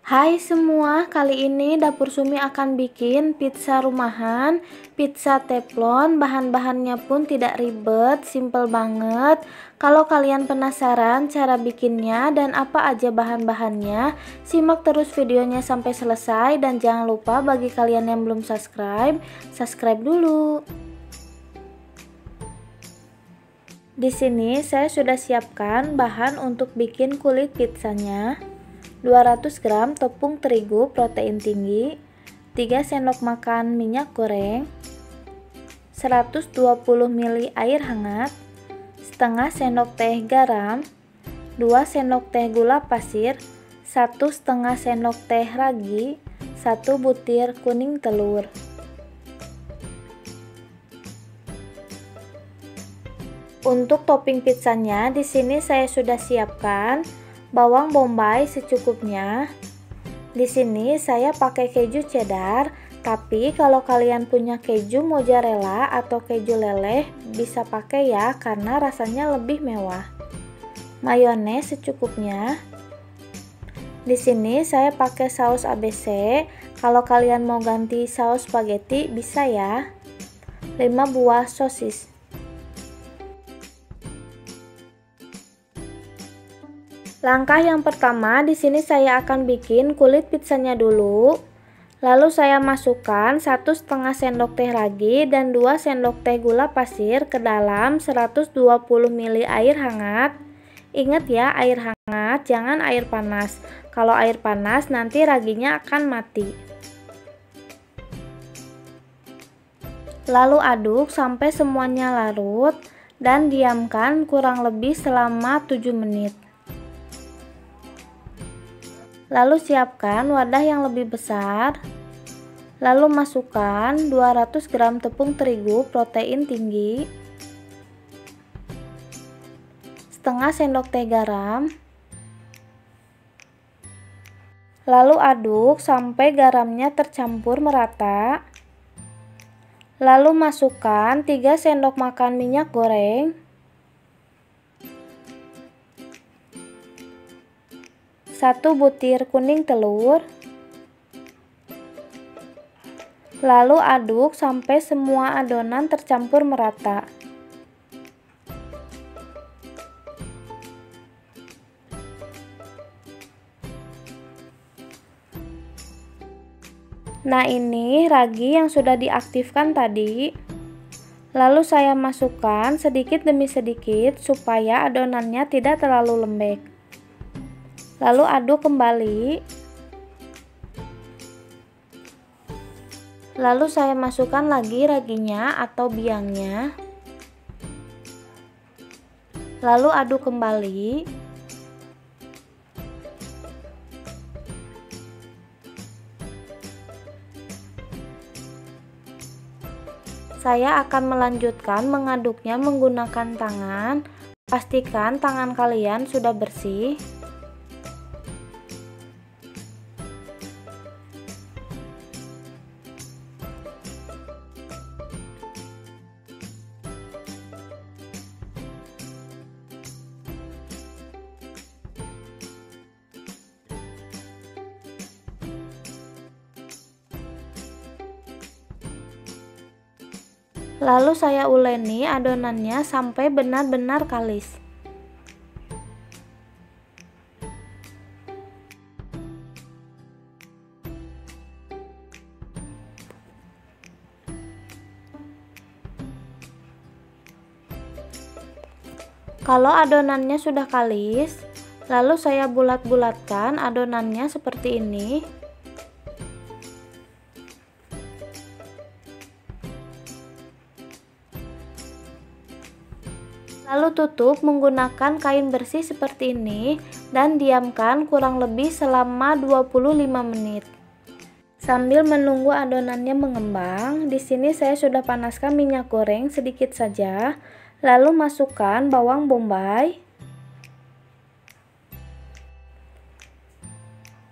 Hai semua, kali ini Dapur Sumi akan bikin pizza rumahan, pizza teflon. Bahan-bahannya pun tidak ribet, simple banget. Kalau kalian penasaran cara bikinnya dan apa aja bahan-bahannya, simak terus videonya sampai selesai dan jangan lupa bagi kalian yang belum subscribe, subscribe dulu. Di sini saya sudah siapkan bahan untuk bikin kulit pizzanya. 200 gram tepung terigu protein tinggi, 3 sendok makan minyak goreng, 120 ml air hangat, setengah sendok teh garam, 2 sendok teh gula pasir, 1,5 sendok teh ragi, 1 butir kuning telur. Untuk topping pizzanya di sini saya sudah siapkan bawang bombay secukupnya. Di sini saya pakai keju cheddar, tapi kalau kalian punya keju mozzarella atau keju leleh bisa pakai ya karena rasanya lebih mewah. Mayones secukupnya. Di sini saya pakai saus ABC. Kalau kalian mau ganti saus spaghetti bisa ya. 5 buah sosis. Langkah yang pertama, di sini saya akan bikin kulit pizzanya dulu. Lalu saya masukkan 1,5 sendok teh ragi dan 2 sendok teh gula pasir ke dalam 120 ml air hangat. Ingat ya, air hangat, jangan air panas. Kalau air panas nanti raginya akan mati. Lalu aduk sampai semuanya larut dan diamkan kurang lebih selama 7 menit. Lalu siapkan wadah yang lebih besar. Lalu masukkan 200 gram tepung terigu protein tinggi, setengah sendok teh garam. Lalu aduk sampai garamnya tercampur merata. Lalu masukkan 3 sendok makan minyak goreng. 1 butir kuning telur. Lalu aduk sampai semua adonan tercampur merata. Nah, ini ragi yang sudah diaktifkan tadi. Lalu saya masukkan sedikit demi sedikit supaya adonannya tidak terlalu lembek. Lalu aduk kembali. Lalu saya masukkan lagi raginya atau biangnya. Lalu aduk kembali. Saya akan melanjutkan mengaduknya menggunakan tangan. Pastikan tangan kalian sudah bersih. Lalu saya uleni adonannya sampai benar-benar kalis. Kalau adonannya sudah kalis, lalu saya bulat-bulatkan adonannya seperti ini. Lalu tutup menggunakan kain bersih seperti ini dan diamkan kurang lebih selama 25 menit. Sambil menunggu adonannya mengembang, di sini saya sudah panaskan minyak goreng sedikit saja. Lalu masukkan bawang bombay,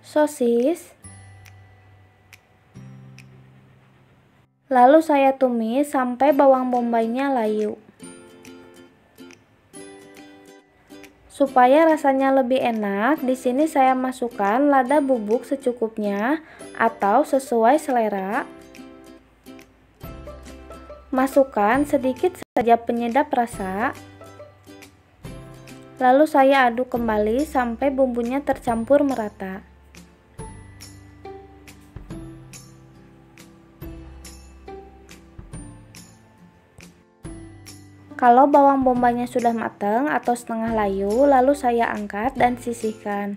sosis. Lalu saya tumis sampai bawang bombaynya layu. Supaya rasanya lebih enak, di sini saya masukkan lada bubuk secukupnya atau sesuai selera. Masukkan sedikit saja penyedap rasa. Lalu saya aduk kembali sampai bumbunya tercampur merata. Kalau bawang bombaynya sudah matang atau setengah layu, lalu saya angkat dan sisihkan.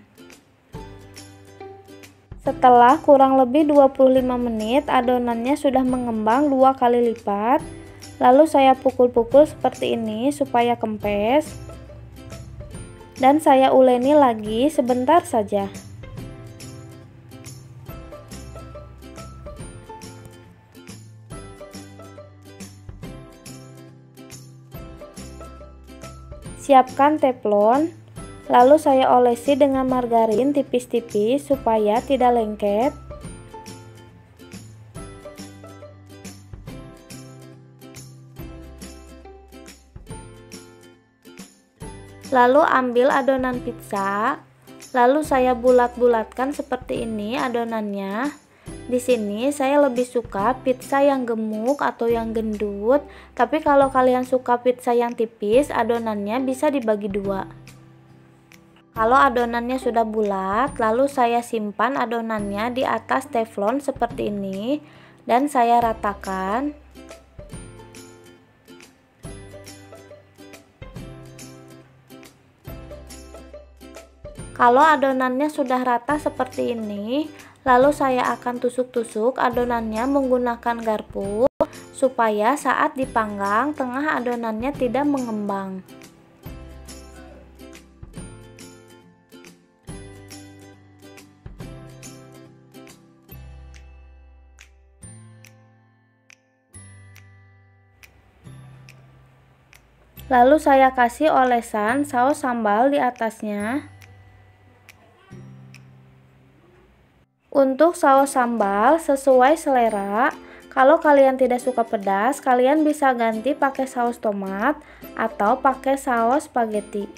Setelah kurang lebih 25 menit, adonannya sudah mengembang 2 kali lipat. Lalu saya pukul-pukul seperti ini supaya kempes. Dan saya uleni lagi sebentar saja. Siapkan teflon, lalu saya olesi dengan margarin tipis-tipis supaya tidak lengket. Lalu ambil adonan pizza, lalu saya bulat-bulatkan seperti ini adonannya. Di sini saya lebih suka pizza yang gemuk atau yang gendut, tapi kalau kalian suka pizza yang tipis, adonannya bisa dibagi dua. Kalau adonannya sudah bulat, lalu saya simpan adonannya di atas teflon seperti ini dan saya ratakan. Kalau adonannya sudah rata seperti ini, lalu saya akan tusuk-tusuk adonannya menggunakan garpu supaya saat dipanggang tengah adonannya tidak mengembang. Lalu saya kasih olesan saus sambal di atasnya. Untuk saus sambal sesuai selera. Kalau kalian tidak suka pedas, kalian bisa ganti pakai saus tomat atau pakai saus spaghetti.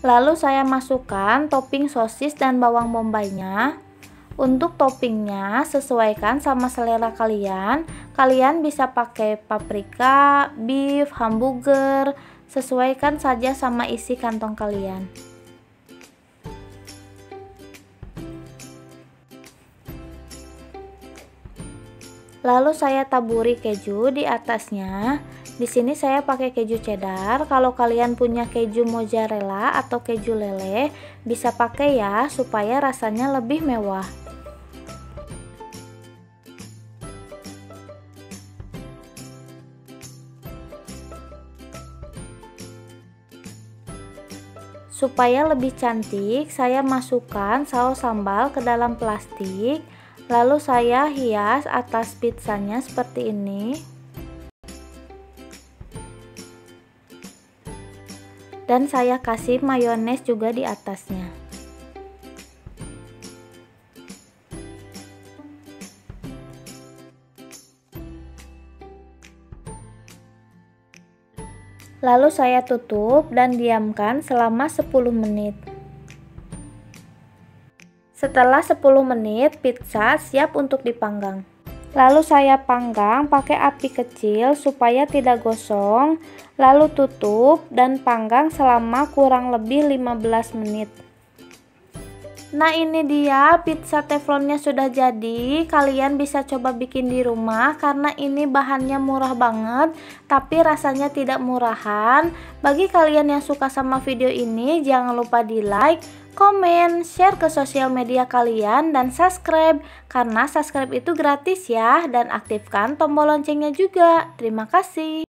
Lalu saya masukkan topping sosis dan bawang bombaynya. Untuk toppingnya sesuaikan sama selera kalian. Kalian bisa pakai paprika, beef, hamburger, sesuaikan saja sama isi kantong kalian. Lalu saya taburi keju di atasnya. Di sini saya pakai keju cheddar. Kalau kalian punya keju mozzarella atau keju lele, bisa pakai ya supaya rasanya lebih mewah. Supaya lebih cantik, saya masukkan saus sambal ke dalam plastik. Lalu saya hias atas pizzanya seperti ini. Dan saya kasih mayones juga di atasnya. Lalu saya tutup dan diamkan selama 10 menit. Setelah 10 menit, pizza siap untuk dipanggang. Lalu saya panggang pakai api kecil supaya tidak gosong. Lalu tutup dan panggang selama kurang lebih 15 menit. Nah, ini dia pizza teflonnya sudah jadi. Kalian bisa coba bikin di rumah karena ini bahannya murah banget, tapi rasanya tidak murahan. Bagi kalian yang suka sama video ini, jangan lupa di like, komen, share ke sosial media kalian, dan subscribe. Karena subscribe itu gratis ya, dan aktifkan tombol loncengnya juga. Terima kasih.